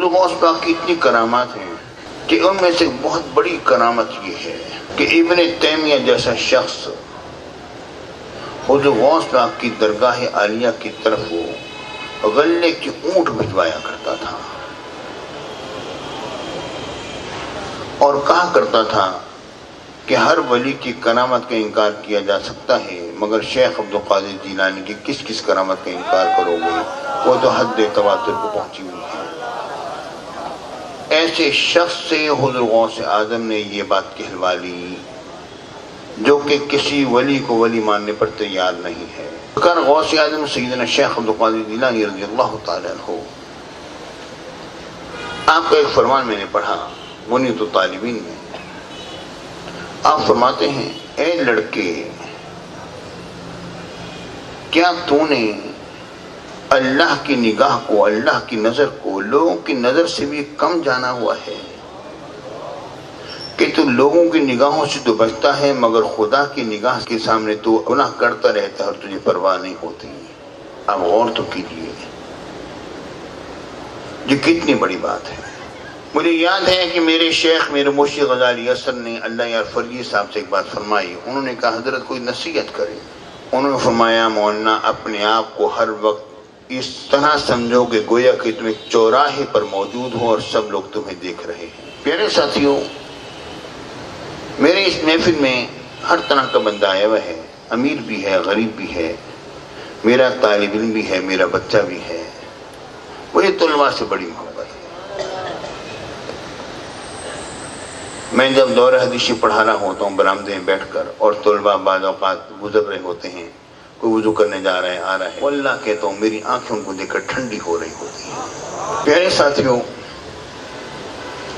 حضور غوث پاک کی اتنی کرامات ہیں کہ ان میں سے بہت بڑی کرامت یہ ہے کہ ابن تیمیہ جیسا شخص حضور غوث پاک کی درگاہ عالیہ کی طرف وہ غلے کی اونٹ بھجوایا کرتا تھا اور کہا کرتا تھا کہ ہر ولی کی کرامت کا انکار کیا جا سکتا ہے مگر شیخ عبد القادر جیلانی کی کس کس کرامت کا انکار کرو گے، وہ تو حد تواتر کو پہنچی ہوئی ہے۔ ایسے شخص سے حضور غوث اعظم نے یہ بات کہلوا لی جو کہ کسی ولی کو ولی ماننے پر تیار نہیں ہے۔ کر غوث اعظم سیدنا شیخ عبد القادر جیلانی رضی اللہ تعالیٰ عنہ، آپ کا ایک فرمان میں نے پڑھا منیت الطالبین میں، آپ فرماتے ہیں اے لڑکے، کیا تو نے اللہ کی نگاہ کو، اللہ کی نظر کو لوگوں کی نظر سے بھی کم جانا ہوا ہے کہ تو لوگوں کی نگاہوں سے تو بچتا ہے مگر خدا کی نگاہ کے سامنے تو گناہ کرتا رہتا ہے اور تجھے پرواہ نہیں ہوتی۔ اب غور تو کیجیے، یہ کتنی بڑی بات ہے۔ مجھے یاد ہے کہ میرے شیخ میرے مرشد غزالی اثر نے اللہ یار فرجی صاحب سے ایک بات فرمائی۔ انہوں نے کہا حضرت کوئی نصیحت کرے۔ انہوں نے فرمایا مولانا اپنے آپ کو ہر وقت اس طرح سمجھو کہ گویا کہ تم ایک چوراہے پر موجود ہو اور سب لوگ تمہیں دیکھ رہے ہیں۔ پیارے ساتھیوں، میرے اس محفل میں ہر طرح کا بندہ آیا ہوا ہے، امیر بھی ہے، غریب بھی ہے، میرا طالب علم بھی ہے، میرا بچہ بھی ہے۔ مجھے طلباء سے بڑی محبت ہے۔ میں جب دورہ حدیثی پڑھا رہا ہوتا ہوں برآمدے میں بیٹھ کر اور طلباء بعض اوقات گزر رہے ہوتے ہیں، کوئی وضو کرنے جا رہا ہے آ رہا ہے، واللہ کہتا ہوں میری آنکھیں ان کو دیکھ کر ٹھنڈی ہو رہی ہوتی ہیں۔ پیارے ساتھیوں،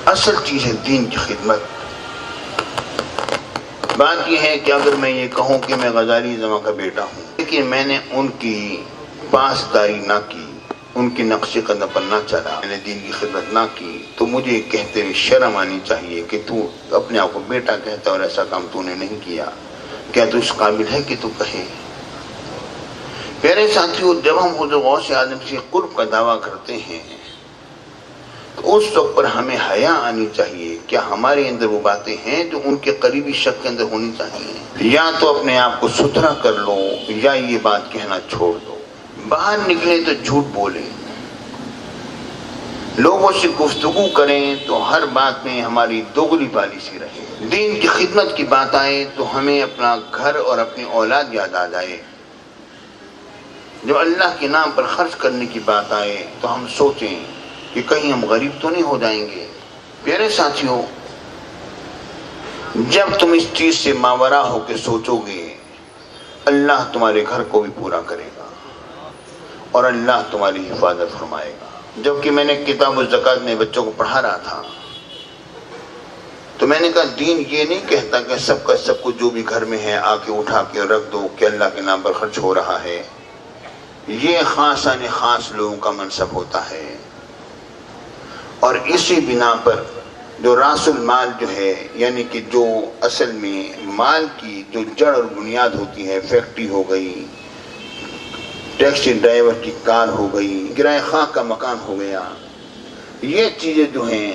اصل چیز ہے دین کی خدمت۔ بات یہ ہے کہ اگر میں یہ کہوں کہ میں غزالی زماں کا بیٹا ہوں لیکن میں نے ان کی پاسداری نہ کی، ان کے نقش قدم پر نہ چلا، میں نے دین کی خدمت نہ کی، تو مجھے کہتے ہوئے شرم آنی چاہیے کہ تو اپنے آپ کو بیٹا کہتا اور ایسا کام تو نے نہیں کیا، کیا تو اس قابل ہے کہ تو کہے؟ پیارے ساتھیوں، جب ہم حضور غوث اعظم سے قرب کا دعویٰ کرتے ہیں تو اس وقت پر ہمیں حیا آنی چاہیے۔ کیا ہمارے اندر وہ باتیں ہیں جو ان کے قریبی شخص کے اندر ہونی چاہیے؟ یا تو اپنے آپ کو ستھرا کر لو یا یہ بات کہنا چھوڑ دو۔ باہر نکلیں تو جھوٹ بولیں، لوگوں سے گفتگو کریں تو ہر بات میں ہماری دوگلی پالیسی رہے۔ دین کی خدمت کی بات آئے تو ہمیں اپنا گھر اور اپنی اولاد یاد آ جائے۔ جب اللہ کے نام پر خرچ کرنے کی بات آئے تو ہم سوچیں کہ کہیں ہم غریب تو نہیں ہو جائیں گے۔ پیارے ساتھیوں، جب تم اس چیز سے ماورا ہو کے سوچو گے، اللہ تمہارے گھر کو بھی پورا کرے گا اور اللہ تمہاری حفاظت فرمائے گا۔ جبکہ میں نے کتاب الزکوٰۃ میں بچوں کو پڑھا رہا تھا تو میں نے کہا دین یہ نہیں کہتا کہ سب کا سب کو جو بھی گھر میں ہے آ کے اٹھا کے رکھ دو کہ اللہ کے نام پر خرچ ہو رہا ہے۔ یہ خاصاً خاص لوگوں کا منصب ہوتا ہے، اور اسی بنا پر جو راس المال جو ہے، یعنی کہ جو اصل میں مال کی جو جڑ اور بنیاد ہوتی ہے، فیکٹری ہو گئی، ٹیکسی ڈرائیور کی کار ہو گئی، کرایہ خواہ کا مکان ہو گیا، یہ چیزیں جو ہیں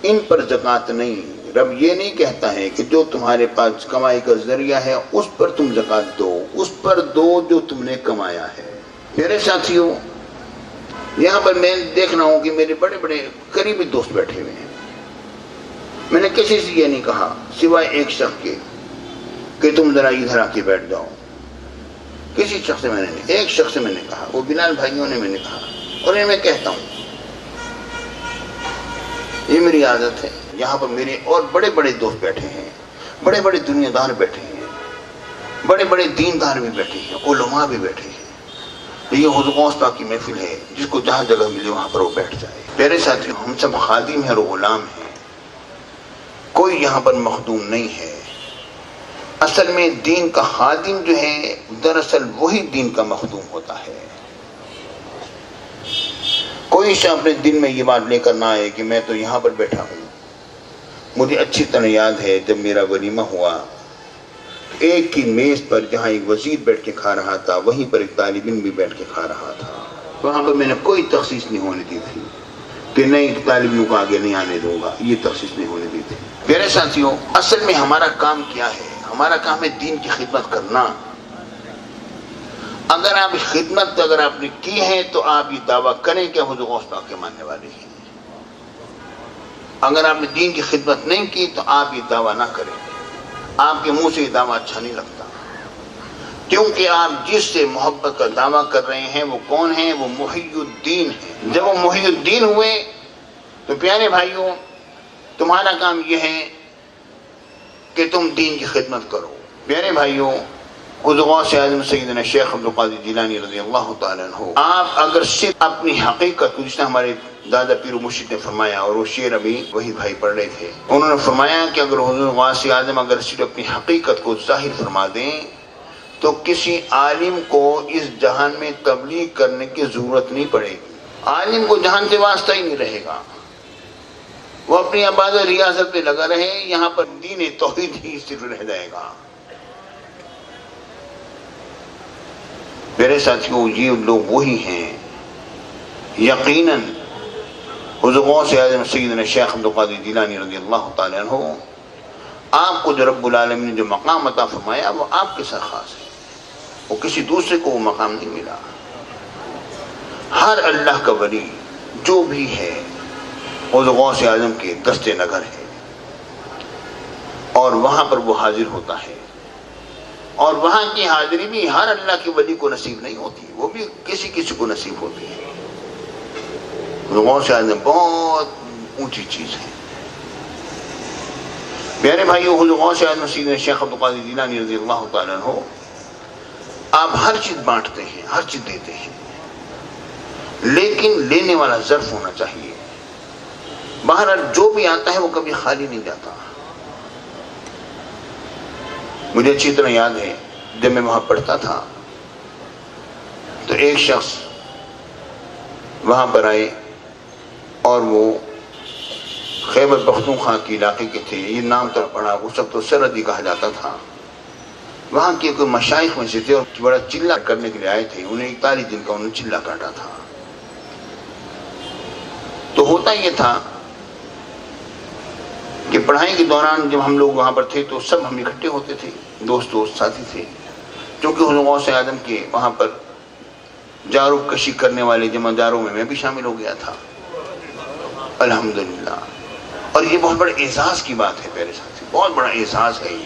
ان پر زکوٰۃ نہیں۔ رب یہ نہیں کہتا ہے کہ جو تمہارے پاس کمائی کا ذریعہ ہے اس پر تم زکوٰۃ دو، اس پر دو جو تم نے کمایا ہے۔ میرے ساتھیوں، یہاں پر میں دیکھ رہا ہوں کہ میرے بڑے بڑے قریبی دوست بیٹھے ہوئے ہیں۔ میں نے کسی سے یہ نہیں کہا سوائے ایک شخص کے کہ تم ذرا ادھر آ کے بیٹھ جاؤ۔ کسی شخص سے میں نے نہیں، ایک شخص سے میں نے کہا، وہ بلال بھائیوں نے میں نے کہا، اور میں کہتا ہوں یہ میری عادت ہے۔ یہاں پر میرے اور بڑے بڑے دوست بیٹھے ہیں، بڑے بڑے دنیا دار بیٹھے ہیں، بڑے بڑے دیندار بھی بیٹھے ہیں، علماء بھی بیٹھے ہیں۔ یہ حضور غوث پاک کی محفل ہے، جس کو جہاں جگہ ملے وہاں پر وہ بیٹھ جائے۔ پیارے ساتھیوں، ہم سب خادم ہیں اور غلام ہیں، کوئی یہاں پر مخدوم نہیں ہے۔ اصل میں دین کا خادم جو ہے دراصل وہی دین کا مخدوم ہوتا ہے۔ کوئی شخص اپنے دل میں یہ بات لے کر نہ آئے کہ میں تو یہاں پر بیٹھا ہوں۔ مجھے اچھی طرح یاد ہے جب میرا ولیمہ ہوا، ایک کی میز پر جہاں ایک وزیر بیٹھ کے کھا رہا تھا وہیں پر ایک طالب علم بھی بیٹھ کے کھا رہا تھا۔ وہاں پر میں نے کوئی تخصیص نہیں ہونے دی تھی کہ نئی طالب علموں کو آگے نہیں آنے دوں گا، یہ تخصیص نہیں ہونے دیتے۔ میرے ساتھیوں، اصل میں ہمارا کام کیا ہے؟ ہمارا کام ہے دین کی خدمت کرنا۔ اگر آپ خدمت آپ نے کی ہے تو آپ یہ دعویٰ کریں کہ حضور غوث پاک کے ماننے والے ہیں۔ اگر آپ نے دین کی خدمت نہیں کی تو آپ یہ دعویٰ نہ کریں۔ آپ کے منہ سے یہ دعویٰ اچھا نہیں لگتا، کیونکہ آپ جس سے محبت کا دعویٰ کر رہے ہیں وہ کون ہیں؟ وہ محی الدین ہیں۔ جب وہ محی الدین ہوئے تو پیارے بھائیوں، تمہارا کام یہ ہے کہ تم دین کی خدمت کرو۔ پیارے بھائیوں، حضور غوث اعظم سیدنا شیخ عبد القادر جیلانی رضی اللہ تعالیٰ عنہ، آپ اگر صرف اپنی حقیقت کو، جس نے ہمارے دادا پیر و مرشد نے فرمایا، اور وہ شعر ابھی وہی بھائی پڑھ رہے تھے، انہوں نے فرمایا کہ اگر حضور غوث اعظم اگر صرف اپنی حقیقت کو ظاہر فرما دیں تو کسی عالم کو اس جہان میں تبلیغ کرنے کی ضرورت نہیں پڑے گی۔ عالم کو جہان سے واسطہ ہی نہیں رہے گا، وہ اپنی عبادت ریاضت پہ لگا رہے، یہاں پر دین توحید ہی صرف رہ جائے گا۔ میرے ساتھیوں، یہ لوگ وہی ہیں یقیناً حضور غوث اعظم سیدنا شیخ عبد القادر جیلانی رضی اللہ تعالیٰ عنہ، آپ کو جو رب العالمین نے جو مقام عطا فرمایا وہ آپ کے ساتھ خاص ہے، وہ کسی دوسرے کو وہ مقام نہیں ملا۔ ہر اللہ کا ولی جو بھی ہے حضور غوث اعظم کے دست نگر ہے، اور وہاں پر وہ حاضر ہوتا ہے، اور وہاں کی حاضری بھی ہر اللہ کے ولی کو نصیب نہیں ہوتی، وہ بھی کسی کسی کو نصیب ہوتی ہے۔ حضور غوث اعظم بہت اونچی چیز ہے۔ پیارے بھائیو، حضور غوث اعظم سیدنا شیخ عبد القادر جیلانی رضی اللہ تعالیٰ عنہ، آپ ہر چیز بانٹتے ہیں، ہر چیز دیتے ہیں، لیکن لینے والا ظرف ہونا چاہیے۔ بہرحال جو بھی آتا ہے وہ کبھی خالی نہیں جاتا۔ مجھے اچھی طرح یاد ہے، جب میں وہاں پڑھتا تھا تو ایک شخص وہاں پر آئے، اور وہ خیبر پختونخوا کے علاقے کے تھے، یہ نام تو پڑا، اس وقت تو سرحدی کہا جاتا تھا۔ وہاں کے کوئی مشائخ میں سے تھے اور بڑا چلہ کرنے کے لیے آئے تھے، انہیں 41 دن کا انہوں نے چلہ کاٹا تھا۔ تو ہوتا یہ تھا کہ پڑھائی کے دوران جب ہم لوگ وہاں پر تھے تو سب ہم اکٹھے ہوتے تھے، دوست ساتھی تھے، کیونکہ حضور غوث اعظم کے وہاں پر جارو کشی کرنے والے جمع داروں میں بھی شامل ہو گیا تھا، الحمدللہ۔ اور یہ بہت بڑے اعزاز کی بات ہے میرے ساتھی، بہت بڑا اعزاز ہے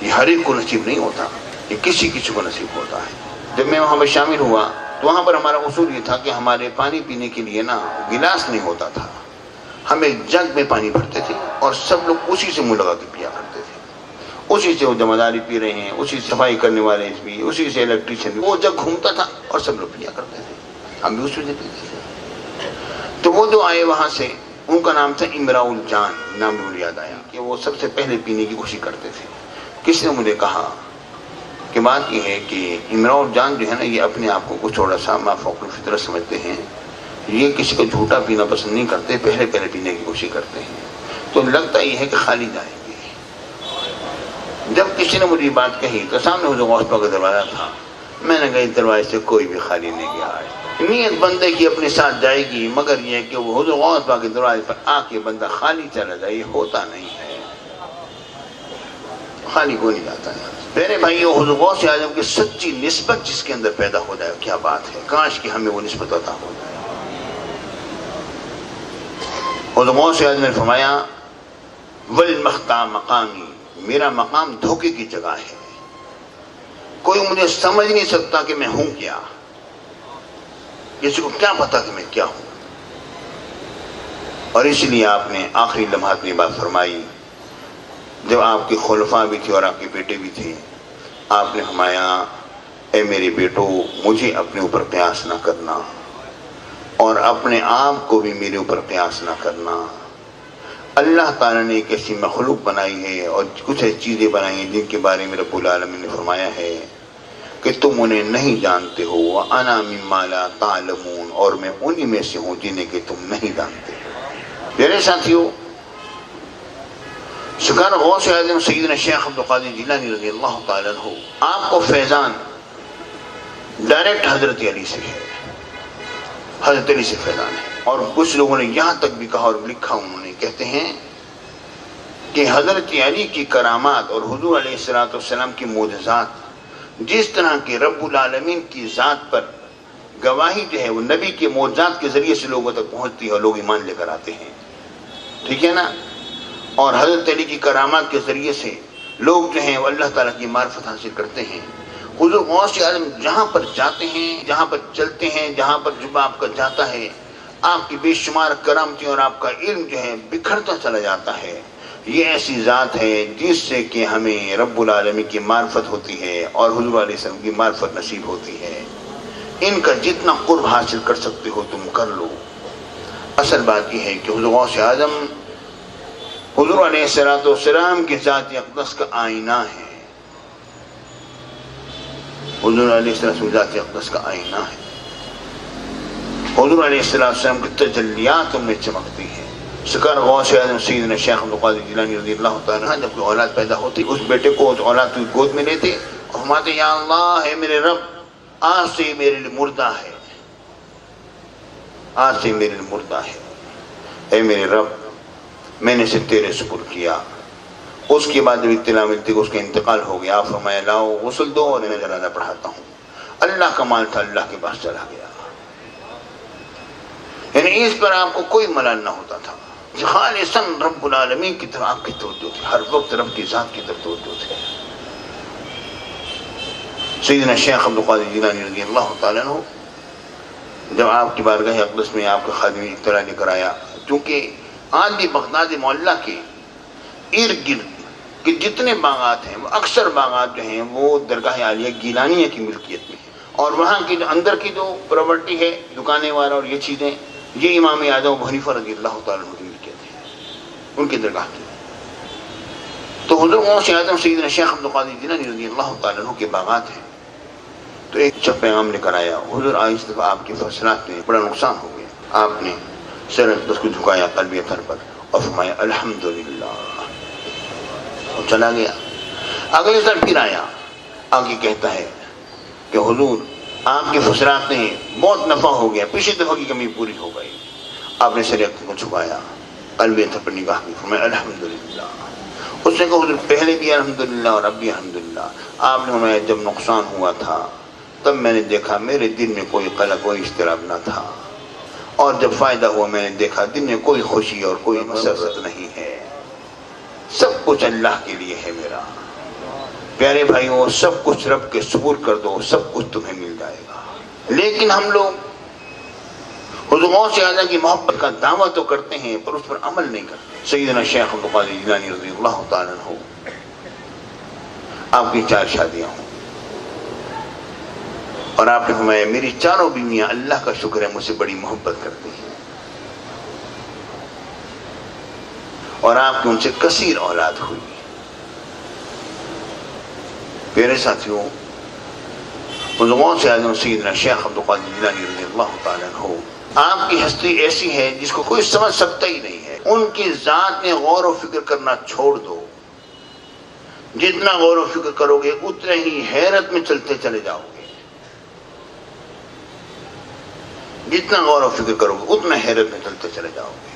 یہ ہر ایک کو نصیب نہیں ہوتا، یہ کسی کسی کو نصیب ہوتا ہے۔ جب میں وہاں پر شامل ہوا تو وہاں پر ہمارا اصول یہ تھا کہ ہمارے پانی پینے کے لیے نا گلاس نہیں ہوتا تھا، ہم ایک جگ میں پانی بھرتے تھے اور سب لوگ اسی سے منہ لگا کے پیا کرتے تھے، اسی سے وہ جمع داری پی رہے ہیں، اسی صفائی کرنے والے بھی، اسی سے الیکٹریشین بھی، وہ جگ گھومتا تھا اور سب لوگ پیا کرتے تھے، ہم بھی اسی سے پیتے تھے۔ تو وہ جو آئے وہاں سے، ان کا نام تھا امراء الجان، نام مجھے یاد آیا کہ وہ سب سے پہلے پینے کی کوشش کرتے تھے۔ کس نے مجھے کہا کہ بات یہ ہے کہ امراء الجان جو ہے نا، یہ اپنے آپ کو کچھ تھوڑا سا ما فوق الفطرت سمجھتے ہیں، یہ کسی کو جھوٹا پینا پسند نہیں کرتے، پہلے پینے کی کوشش کرتے ہیں، تو لگتا یہ ہے کہ خالی جائیں گے۔ جب کسی نے مجھے بات کہی تو سامنے حضور غوث پاک کا دروازہ تھا، میں نے کہا اس دروازے سے کوئی بھی خالی نہیں گیا ہے، نیت بندے کی اپنے ساتھ جائے گی، مگر یہ کہ وہ حضور غوث پاک کے دروازے پر آ کے بندہ خالی چلا جائے، یہ ہوتا نہیں ہے، خالی کوئی نہیں جاتا ہے۔ میرے بھائیو، حضور غوث اعظم کی سچی نسبت جس کے اندر پیدا ہو جائے، کیا بات ہے، کاش کہ ہمیں وہ نسبت عطا ہو جائے۔ حضور غوث اعظم نے فرمایا والمختا مقامی، میرا مقام دھوکے کی جگہ ہے، کوئی مجھے سمجھ نہیں سکتا کہ میں ہوں کیا، کسی کو کیا پتا کہ میں کیا ہوں۔ اور اس لیے آپ نے آخری لمحات میں بات فرمائی، جب آپ کے خلفاء بھی تھے اور آپ کے بیٹے بھی تھے، آپ نے فرمایا اے میرے بیٹو، مجھے اپنے اوپر قیاس نہ کرنا اور اپنے آپ کو بھی میرے اوپر قیاس نہ کرنا۔ اللہ تعالیٰ نے ایک ایسی مخلوق بنائی ہے اور کچھ ایسی چیزیں بنائی ہیں جن کے بارے میں رب العالمین نے فرمایا ہے کہ تم انہیں نہیں جانتے ہو، وَأَنَا مِمَّا لَا تَعْلَمُونَ، اور میں انہی میں سے ہوں جنہیں کہ تم نہیں جانتے۔ میرے ساتھیوں، سرکار غوث اعظم سیدنا شیخ عبد القادر جیلانی رضی اللہ تعالیٰ عنہ، آپ کو فیضان ڈائریکٹ حضرت علی سے ہے، حضرت علی سے فیضان ہے۔ اور کچھ لوگوں نے یہاں تک بھی کہا اور لکھا، انہوں نے کہتے ہیں کہ حضرت علی کی کرامات اور حضور علیہ السلام کی معجزات جس طرح کہ رب العالمین کی ذات پر گواہی جو ہے وہ نبی کے معجزات کے ذریعے سے لوگوں تک پہنچتی ہے اور لوگ ایمان لے کر آتے ہیں، ٹھیک ہے نا، اور حضرت علی کی کرامات کے ذریعے سے لوگ جو ہیں وہ اللہ تعالیٰ کی معرفت حاصل کرتے ہیں۔ حضور غوث اعظم جہاں پر جاتے ہیں، جہاں پر چلتے ہیں، جہاں پر جب آپ کا جاتا ہے، آپ کی بے شمار کرامتیں اور آپ کا علم جو ہے بکھرتا چلا جاتا ہے۔ یہ ایسی ذات ہے جس سے کہ ہمیں رب العالمین کی معرفت ہوتی ہے اور حضور علیہ السلام کی معرفت نصیب ہوتی ہے۔ ان کا جتنا قرب حاصل کر سکتے ہو تم کر لو۔ اصل بات یہ ہے کہ حضور غوث اعظم حضور علیہ السلام کی ذات اقدس کا آئینہ ہے، حضور علیہ السلام کی ذات اقدس کا آئینہ ہے۔ حضور علیہ السلام کی تجلیات ان میں چمکتی ہیں۔ سرکار غوث اعظم سیدنا شیخ عبد القادر جیلانی رضی اللہ تعالیٰ عنہ جب کوئی اولاد پیدا ہوتی اس بیٹے کو اولاد کی گود میں لیتے اور فرماتے یا اللہ ہے میرے رب، آج سے میرے لیے مردہ ہے، آج سے میرے لیے مردہ ہے، اے میرے رب میں نے اسے تیرے سپرد کیا۔ اس کے بعد جب اطلاع ملتی کہ اس کا انتقال ہو گیا، آپ فرمایا لاؤ غسل دو اور میں جنازہ پڑھاتا ہوں۔ اللہ کا مال تھا، اللہ کے پاس چلا گیا، یعنی اس پر آپ کو کوئی ملال نہ ہوتا تھا، خالصاً رب العالمین کی طرف آپ کی توجہ تھی، ہر وقت رب کی ذات کی طرف توجہ تھی۔ سیدنا شیخ عبد القادر جیلانی رضی اللہ تعالیٰ عنہ جب آپ کی بارگاہ اقدس میں آپ کا خادم اطلاع لے کر آیا، چونکہ آج بھی بغداد معلیٰ کے ارد گرد کے جتنے باغات ہیں وہ اکثر باغات جو ہیں وہ درگاہ عالیہ گیلانیہ کی ملکیت میں ہیں، اور وہاں کی جو اندر کی جو پراپرٹی ہے دکانیں وغیرہ اور یہ چیزیں یہ امام اعظم ابو حنیفہ رضی اللہ تعالیٰ عنہ کی ملکیت ہے، ان کی درگاہ کی۔ تو حضور غوث اعظم سیدنا شیخ عبد القادر جیلانی رضی اللہ تعالیٰ عنہ کے باغات ہیں، تو ایک جب پیغام لے کر آیا حضور آج دفعہ آپ کے فصلات میں بڑا نقصان ہو گیا، آپ نے سر اقدس کو جھکایا قلبی اثر پر اور فرمایا الحمدللہ اور چلا گیا۔ اگلے سال پھر آیا، آگے کہتا ہے کہ حضور آپ کے فصلات میں بہت نفع ہو گیا، پچھلی دفعہ کی کمی پوری ہو گئی۔ آپ نے سر اقدس کو جھکایا، قلبی اثر پر نگاہ کی، فرمایا الحمدللہ۔ اس نے کہا حضور پہلے بھی الحمدللہ اور اب بھی الحمدللہ۔ آپ نے فرمایا جب نقصان ہوا تھا تب میں نے دیکھا میرے دل میں کوئی قلق کوئی اضطراب نہ تھا، اور جب فائدہ ہوا میں نے دیکھا دل میں کوئی خوشی اور کوئی مسرت نہیں ہے، سب کچھ اللہ کے لیے ہے میرا۔ پیارے بھائیوں سب کچھ رب کے سپرد کر دو، سب کچھ تمہیں مل جائے گا۔ لیکن ہم لوگ حضور غوث اعظم کی محبت کا دعویٰ تو کرتے ہیں پر اس پر عمل نہیں کرتے۔ سیدنا شیخ عبد القادر جیلانی رضی اللہ تعالیٰ عنہ آپ کی 4 شادیاں ہوں اور آپ نے فرمایا میری چاروں بیویاں اللہ کا شکر ہے مجھ سے بڑی محبت کرتی ہیں، اور آپ کی ان سے کثیر اولاد ہوئی۔ پیارے ساتھیوں حضور غوث اعظم سیدنا شیخ عبد القادر جیلانی رضی اللہ تعالیٰ عنہ آپ کی ہستی ایسی ہے جس کو کوئی سمجھ سکتا ہی نہیں ہے۔ ان کی ذات میں غور و فکر کرنا چھوڑ دو، جتنا غور و فکر کرو گے اتنا ہی حیرت میں چلتے چلے جاؤ گے، جتنا غور و فکر کرو گے اتنا حیرت میں چلتے چلے جاؤ گے۔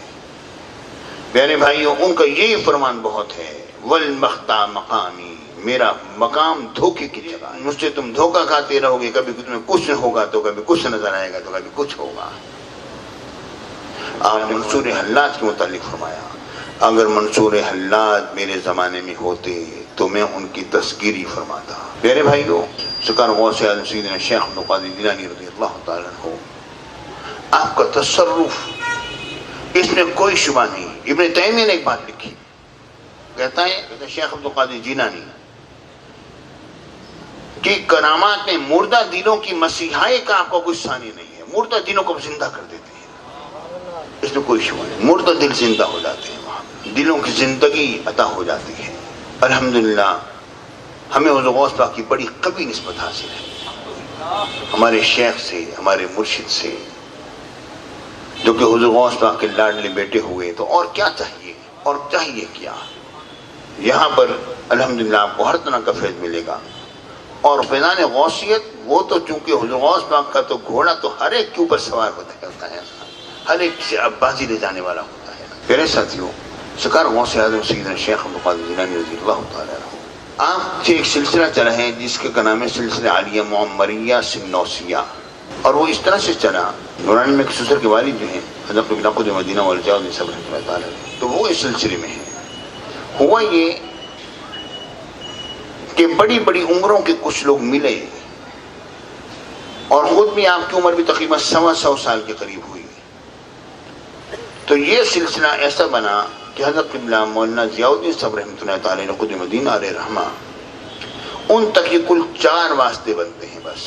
پیارے بھائیوں ان کا یہی فرمان بہت ہے والمختا مقامی، میرا مقام دھوکے کی جگہ، مجھ سے تم دھوکہ کھاتے رہو گے، کبھی تمہیں کچھ ہوگا تو کبھی کچھ نظر آئے گا تو کبھی کچھ ہوگا۔ آپ نے منصور حلاج کے متعلق فرمایا اگر منصور حلاج میرے زمانے میں ہوتے تو میں ان کی تذکیری فرماتا۔ پیارے بھائیوں سرکار غوث اعظم سیدنا شیخ عبد القادر جیلانی رضی اللہ تعالیٰ عنہ آپ کا تصرف اس میں کوئی شبہ نہیں۔ ابن تیمیہ نے ایک بات لکھی، کہتا ہے شیخ عبد القادر جیلانی کہ کرامات میں مردہ دلوں کی مسیحائی کا آپ کا کوئی ثانی نہیں ہے، مردہ دلوں کو زندہ کر دیتے ہیں، اس میں کوئی شبہ نہیں، مردہ دل زندہ ہو جاتے ہیں، وہاں دلوں کی زندگی عطا ہو جاتی ہے۔ الحمدللہ ہمیں حضور غوث پاک کی بڑی قوی نسبت حاصل ہے ہمارے شیخ سے، ہمارے مرشد سے، جو کہ حضور غوث پاک کے لاڈلے بیٹے ہوئے، تو اور کیا چاہیے، اور چاہیے کیا۔ یہاں پر الحمدللہ آپ کو ہر طرح کا فیض ملے گا، اور فیضان غوثیت وہ تو چونکہ حضور غوث پاک کا تو گھوڑا تو ہر ایک کے اوپر سوار ہوتا ہے، ہر ایک سے عباسی لے جانے والا ہوتا ہے. میرے ساتھیوں، سرکار غوث اعظم سیدنا شیخ عبد القادر جیلانی رضی اللہ تعالیٰ عنہ آپ سے ایک سلسلہ چلا ہے جس کے نام ہے سلسلہ عالیہ معمریہ سنوسیہ، اور وہ اس طرح سے چلا. نورانی میں سسر کے والد جو ہیں حضرت نقد مدینہ والجاؤ صاحب رحمۃ اللہ تعالیٰ تو وہ اس سلسلے میں ہیں. ہوا یہ کہ بڑی بڑی عمروں کے کچھ لوگ ملے اور خود بھی آپ کی عمر بھی تقریباً 100 سال کے قریب ہوئی. تو یہ سلسلہ ایسا بنا کہ حضرت قبلہ مولانا ضیاء الدین صاحب رحمۃ اللہ تعالیٰ نقد مدینہ علیہ رحمہ ان تک یہ کل 4 واسطے بنتے ہیں بس،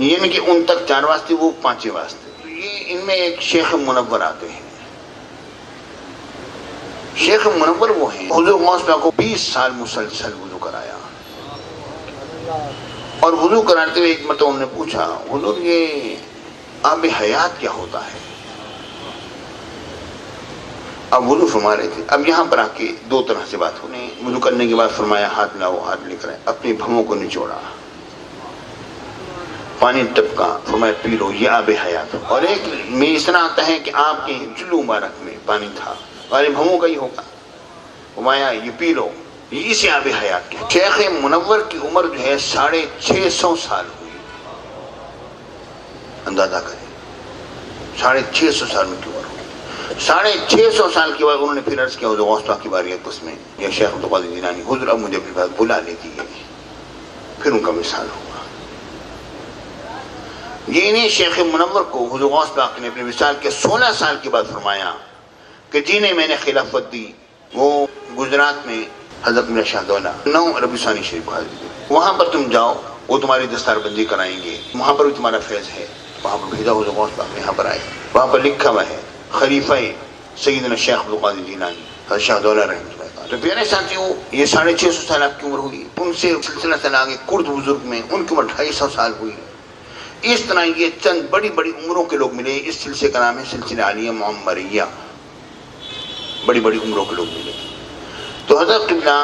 یعنی کہ ان تک 4 واسطے، وہ 5 واسطے. تو یہ ان میں ایک شیخ منور آتے ہیں. شیخ منور وہ ہیں حضور غوث پاک کو 20 سال مسلسل وضو کرایا، اور وضو کراتے ہوئے ایک مرتبہ انہوں نے پوچھا حضور یہ آب حیات کیا ہوتا ہے؟ اب وضو فرما رہے تھے. اب یہاں پر آ کے 2 طرح سے بات ہونے. وضو کرنے کے بعد فرمایا ہاتھ لاؤ، ہاتھ لے کر اپنی بھووں کو نچوڑا، پانی ٹپکا، فرمایا پی لو، یہ آب حیات. اور ایک میں اس طرح آتا ہے کہ آپ کے جلو مبارک میں پانی تھا، ہمارے بھووں کا ہی ہوگا، فرمایا یہ پی لو، یہ اسے آب حیات کے. شیخ منور کی عمر جو ہے 650 سال ہوئی. اندازہ کریں 650 سال کی عمر ہوئی. 650 سال کے بعد انہوں نے پھر عرض کیا حضور غوث پاک کی باری ہے اس میں یا شیخ عبد القادر جیلانی حضور اب مجھے اپنے پاس بلا لیجیے. پھر ان کا مثال ہوا. یہ نہیں شیخ منور کو حضور غوث پاک نے اپنے وصال کے 16 سال کے بعد فرمایا کہ جنہیں میں نے خلافت دی وہ گجرات میں حضرت میرا شاہ دولہ 9 ربیع ثانی شریف کو حاضر دی. وہاں پر تم جاؤ، وہ تمہاری دستار بندی کرائیں گے، وہاں پر بھی تمہارا فیض ہے. وہاں پر بھیجا حضور غوث پاک نے، یہاں پر آئے. وہاں پر لکھا ہوا ہے خلیفہ سیدنا شیخ عبد القادر جیلانی حضرت شاہ دولہ رحمۃ اللہ تعالیٰ. تو پیارے ساتھیوں، یہ 650 سال آپ کی عمر ہوئی. ان سے سلسلہ چلا آگے کرد بزرگ میں ان کی عمر 250 سال ہوئی. اس طرح یہ چند بڑی بڑی عمروں کے لوگ ملے. اس سلسلے کا نام ہے سلسلہ عالیہ معمریہ. بڑی بڑی عمروں کے لوگ ملے. تو حضرت قبلہ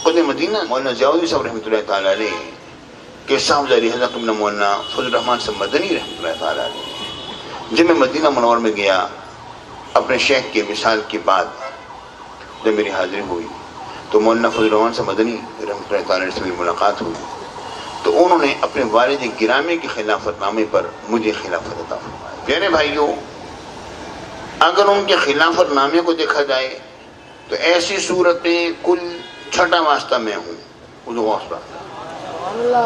قدم مدینہ مولانا ضیاء الدین صاحب رحمۃ اللہ تعالیٰ علیہ کے صاحبزادی حضرت قبلہ مولانا فضل الرحمان صاحب مدنی رحمۃ اللہ تعالیٰ علیہ جب میں مدینہ منور میں گیا اپنے شیخ کے وصال کے بعد، جب میری حاضری ہوئی تو مولانا فضل الرحمان صاحب مدنی رحمۃ اللہ تعالیٰ سے میری ملاقات ہوئی. تو انہوں نے اپنے والد گرامی کے خلافت نامے پر مجھے خلافت عطا فرمایا. پیارے بھائیوں، اگر ان کے خلافت نامے کو دیکھا جائے تو ایسی صورت میں کل 6واں واسطہ میں ہوں حضور غوث پاک.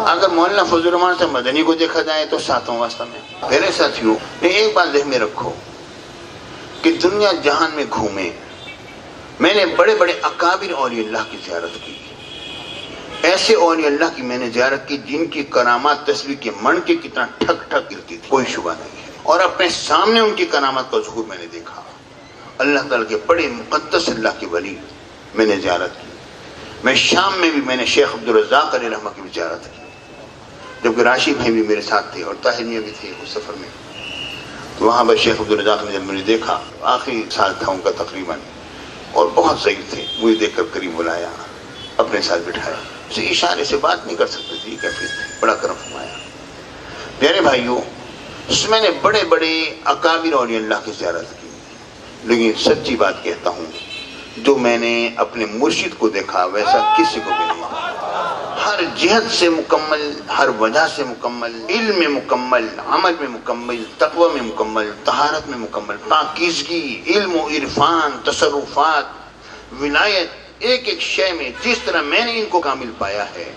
اگر مولانا فضل الرحمان سے مدنی کو دیکھا جائے تو 7واں واسطہ میں. میرے ساتھیوں، ایک بات ذہن میں رکھو کہ دنیا جہان میں گھومے، میں نے بڑے بڑے اکابر اولیاء اللہ کی زیارت کی. ایسے اولیاء اللہ کی میں نے زیارت کی جن کی کرامات تصویر کے من کے کتنا ٹھک ٹھک گرتی تھی، کوئی شبہ نہیں ہے. اور اپنے سامنے ان کی کرامات کا ظہور میں نے دیکھا. اللہ تعالیٰ کے بڑے مقدس اللہ کے ولی میں نے زیارت کی. میں شام میں بھی میں نے شیخ عبد الرزاق علیہ رحمہ کی بھی زیارت کی، جبکہ راشد بھائی بھی میرے ساتھ تھے اور طاہر میاں بھی تھے اس سفر میں. تو وہاں پر شیخ عبد الرزاق نے جب مجھے دیکھا، آخری سال تھا ان کا تقریباً، اور بہت ضعیف تھے، مجھے دیکھ کر قریب بلایا، اپنے ساتھ بٹھایا. اسے اشارے سے بات نہیں کر سکتے تھے، کیفیت تھی، بڑا کرم فرمایا. پیارے بھائیوں، اس میں نے بڑے بڑے اکابر اولیاء اللہ کی زیارت کی. لیکن سچی بات کہتا ہوں، جو میں نے اپنے مرشد کو دیکھا ویسا کسی کو بھی نہیں. ہر جہت سے مکمل، ہر وجہ سے مکمل، علم میں مکمل، عمل میں مکمل، تقوی میں مکمل، طہارت میں مکمل، پاکیزگی، علم و عرفان، تصرفات، ولایت، ایک ایک شے میں جس طرح میں نے ان کو کامل پایا ہے.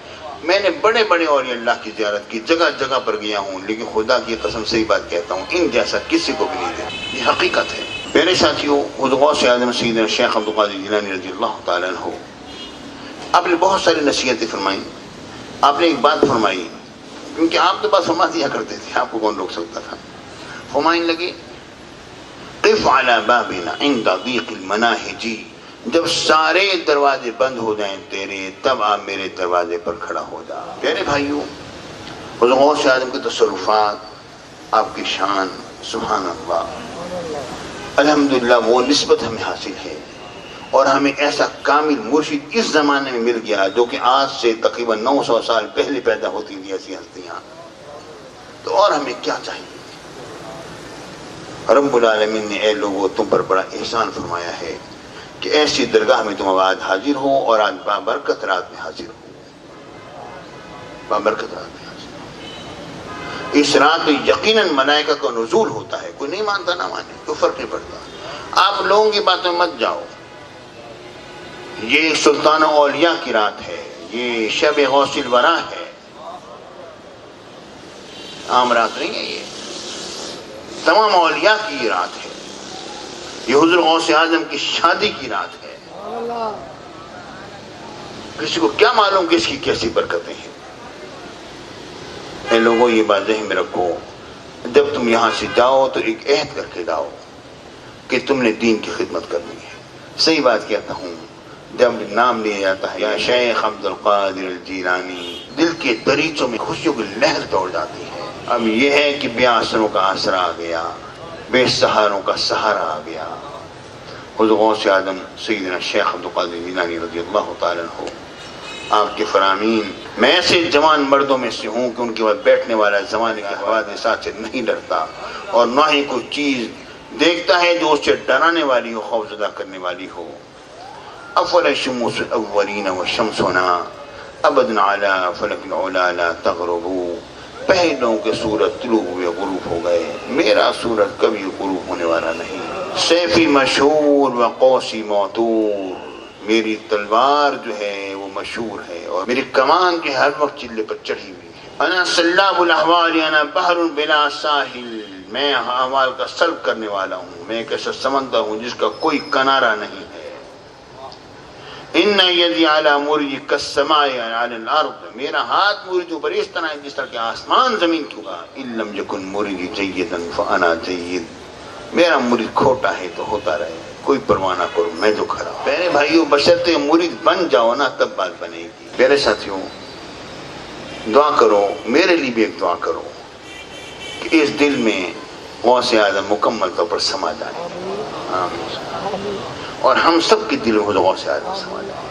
میں نے بڑے بڑے اولیاء اللہ کی زیارت کی، جگہ جگہ پر گیا ہوں، لیکن خدا کی قسم سے ہی بات کہتا ہوں، ان جیسا کسی کو بھی نہیں دیکھا. یہ حقیقت ہے. میرے ساتھیوں، حضور غوث اعظم سیدنا شیخ عبد القادر جیلانی رضی اللہ تعالیٰ عنہ، آپ نے بہت ساری نصیحتیں فرمائیں. آپ نے ایک بات فرمائی، کیونکہ آپ تو بات فرما دیا کرتے تھے، آپ کو کون روک سکتا تھا. فرمائیں لگے قف علی بابنا عند ضیق المناہج، جب سارے دروازے بند ہو جائیں تیرے، تب آپ میرے دروازے پر کھڑا ہو جا. پیارے بھائیوں، حضور غوث اعظم کے تصرفات، آپ کی شان، سبحان اللہ، الحمدللہ وہ نسبت ہمیں حاصل ہے. اور ہمیں ایسا کامل مرشد اس زمانے میں مل گیا جو کہ آج سے تقریباً 900 سال پہلے پیدا ہوتی تھی ایسی ہستیاں. تو اور ہمیں کیا چاہیے؟ رب العالمین نے اے لوگوں تم پر بڑا احسان فرمایا ہے کہ ایسی درگاہ میں تم آج حاضر ہو اور آج بابرکت رات میں حاضر ہو، بابرکت رات میں حاضر ہو۔ اس رات میں یقیناً ملائکہ کا نزول ہوتا ہے، کوئی نہیں مانتا نہ مانے، کوئی فرق نہیں پڑتا۔ آپ لوگوں کی باتوں میں مت جاؤ، یہ سلطان اولیاء کی رات ہے، یہ شب غوث الورا ہے، عام رات نہیں ہے، یہ تمام اولیاء کی یہ رات ہے، یہ حضور غوث اعظم کی شادی کی رات ہے۔ کسی کو کیا معلوم کہ اس کی کیسی برکتیں ہیں۔ اے لوگوں یہ بات ذہن میں رکھو، جب تم یہاں سے جاؤ تو ایک عہد کر کے جاؤ کہ تم نے دین کی خدمت کرنی ہے۔ صحیح بات کہتا ہوں، جب نام لیا جاتا ہے یا شیخ عبد القادر الجیلانی، دل کے دریچوں میں خوشیوں کی لہر دوڑ جاتی ہے۔ اب یہ ہے کہ بے آسروں کا آسرا آ گیا، بے سہاروں کا سہارا آ گیا۔ حضور غوث اعظم سیدنا شیخ عبد القادر الجیلانی رضی اللہ تعالیٰ عنہ، آپ کے فرامین، میں ایسے جوان مردوں میں سے ہوں کہ ان کے بعد بیٹھنے والا زمانے کے حوادثات سے نہیں ڈرتا، اور نہ ہی کوئی چیز دیکھتا ہے جو اس سے ڈرانے والی ہو، خوف زدہ کرنے والی ہو۔ افل شموس الاولین وشمسنا ابدا علی فلک العلا لا تغرب، پہلوں کے سورج طلوع ہوئے غروب ہو گئے، میرا سورج کبھی غروب ہونے والا نہیں۔ سیفی مشہور و قوسی موتور، میری تلوار جو ہے وہ مشہور ہے، اور میری کمان جو ہر وقت چلے پر چڑھی ہوئی ہے۔ انا سلاب الاحوال، انا بحر بلا ساحل، میں احوال کا سلب کرنے والا ہوں، میں ایک ایسا سمندر ہوں جس کا کوئی کنارہ نہیں ہے۔ ان یدی علی مرج کالسماء علی الارض، میرا ہاتھ مرج اوپر اس طرح ہے جس طرح کہ آسمان زمین کی ہوگا۔ ان لم یکن مرجی جیدا فانا جید، میرا مرید کھوٹا ہے تو ہوتا رہے، کوئی پرواہ نہ کرو، میں جو کھڑا ہوں۔ میرے بھائیوں، بشرطے مرید بن جاؤ نا تب بات بنے گی۔ میرے ساتھیوں، دعا کرو، میرے لیے بھی ایک دعا کرو کہ اس دل میں غوث اعظم مکمل طور پر سما جائے، آمین، اور ہم سب کے دل میں غوث اعظم سما جائے۔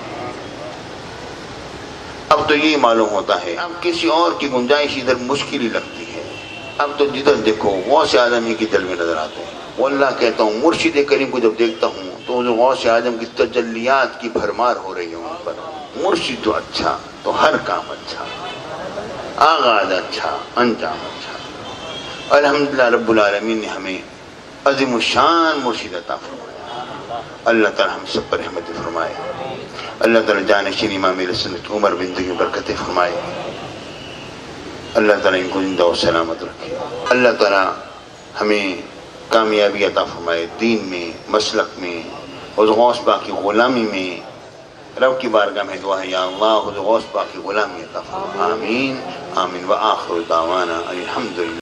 اب تو یہ معلوم ہوتا ہے، اب کسی اور کی گنجائش ادھر مشکل ہی لگتی ہے۔ اب تو جدھر دیکھو غوث اعظم ہی کی دل میں نظر آتے ہیں۔ واللہ کہتا ہوں، مرشد کریم کو جب دیکھتا ہوں تو غوث اعظم کی تجلیات کی بھرمار ہو رہی ہوں پر۔ مرشد تو اچھا تو ہر کام اچھا، آغاز اچھا، انجام اچھا۔ الحمدللہ رب العالمین نے ہمیں عظیم الشان مرشد عطا فرمایا۔ اللہ تعالی ہم سب پر رحمت فرمائے، اللہ تعالی جانشین امام اہل سنت عمر بن زندگی برکتیں فرمائے، اللہ تعالیٰ ان کو زندہ و سلامت رکھے، اللہ تعالیٰ ہمیں کامیابی عطا فرمائے دین میں، مسلک میں، اور غوث پاک کی غلامی میں۔ رب کی بارگاہ میں دعا ہے، یا اللہ غوث پاک کی غلامی عطا فرما، آمین آمین۔ وآخر دعوانا الحمدللہ۔